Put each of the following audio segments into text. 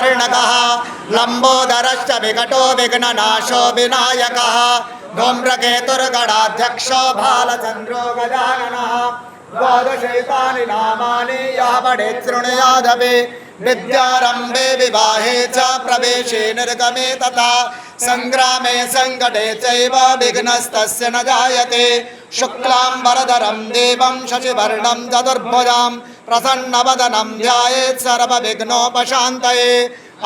कर्णकः लंबोदरश्च विकटो विघ्ननाशो विनायकः धूम्रकेतुर्गणाध्यक्षो भालचन्द्रो गजाननः द्वादशैतानि नामानि यः पठेत् शृणुयादपि विद्यारम्भे विवाहे च प्रवेशे निर्गमे तथा संग्रामे संकटे चैव विघ्नस्तस्य न जायते शुक्लाम्बरधरं देवं शशिवर्णं चतुर्भुजां प्रसन्नवदनं ध्यायेत् सर्वविघ्नोपशान्तये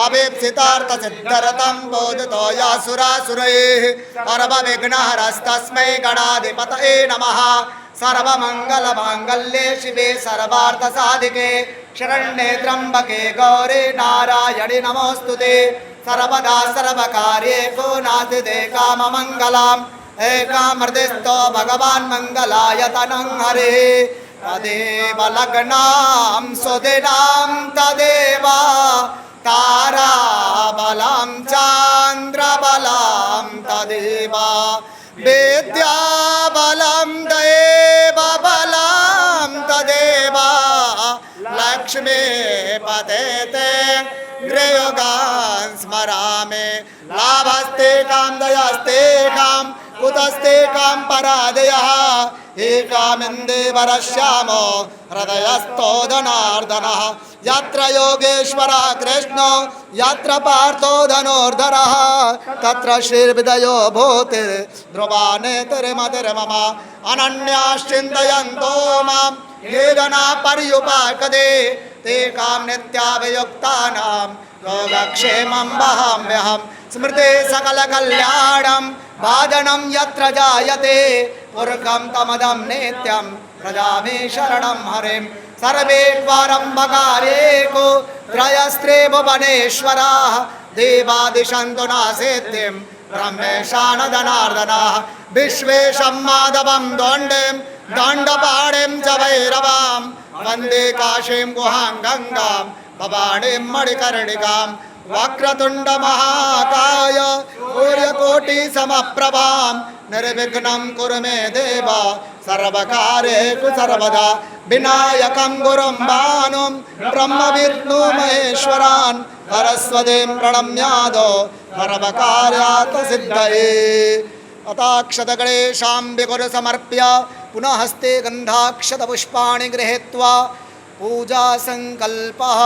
अभीप्सितार्थसिद्ध्यर्थं बोधितो यासुरासुरैः सर्वविघ्नहरस्तस्मै गणाधिपतये नमः सर्वमंगलमांगल्ये शिवे सर्वार्थसाधिके शरण्ये त्र्यंबके गौरी नारायणि नमोस्तुते सर्वदा सर्वकार्येषु नास्ति काममङ्गलम् एकामृतिस्थो भगवान् मङ्गलायतनं हरिः तदेव लग्नां सुदिनां तदेव ताराबलं चन्द्रबलं तदेव विद्याबलं दैवबलं तदेव लक्ष्मीपते गृहयुगान् स्मरामि लाभस्तेषां दयस्तेषां कुतस्तेषां पराजयः एकामिन्देवरश्यामो हृदयस्थो जनार्दनः यत्र योगेश्वरः कृष्णो यत्र पार्थो धनुर्धरः तत्र श्रीर्विदयो भूतिर् ध्रुवानेतिर्मतिर्मम अनन्याश्चिन्तयन्तो मां ये जना पर्युपासते तेषां नित्याभियुक्तानां योगक्षेमं वहाम्यहं स्मृते सकलकल्याणं भाजनं यत्र जायते पुरुषं तमदं नित्यं व्रजामि शरणं हरिं सर्वेश्वरम्भकारेको त्रयस्त्रे भुवनेश्वराः देवादिशन्तु नासेद्यं ब्रह्मेशानदनार्दनाः विश्वेशं माधवं दण्डं दण्डपाणिं च भैरवां वन्दे काशीं गुहां गङ्गां भवानीं मणिकर्णिकां वक्रतुण्ड महाकाय सूर्यकोटिसमप्रभां निर्विघ्नं कुरु मे देव सर्वकार्येषु सर्वदा विनायकं गुरुं भानुं ब्रह्म विष्णु महेश्वरान् सरस्वतीं प्रणम्यादो सर्वकार्यात् सिद्धये अताक्षतगणेशां विगुरु समर्प्य पुनः हस्ते गन्धाक्षतपुष्पाणि गृहीत्वा पूजा संकल्पः।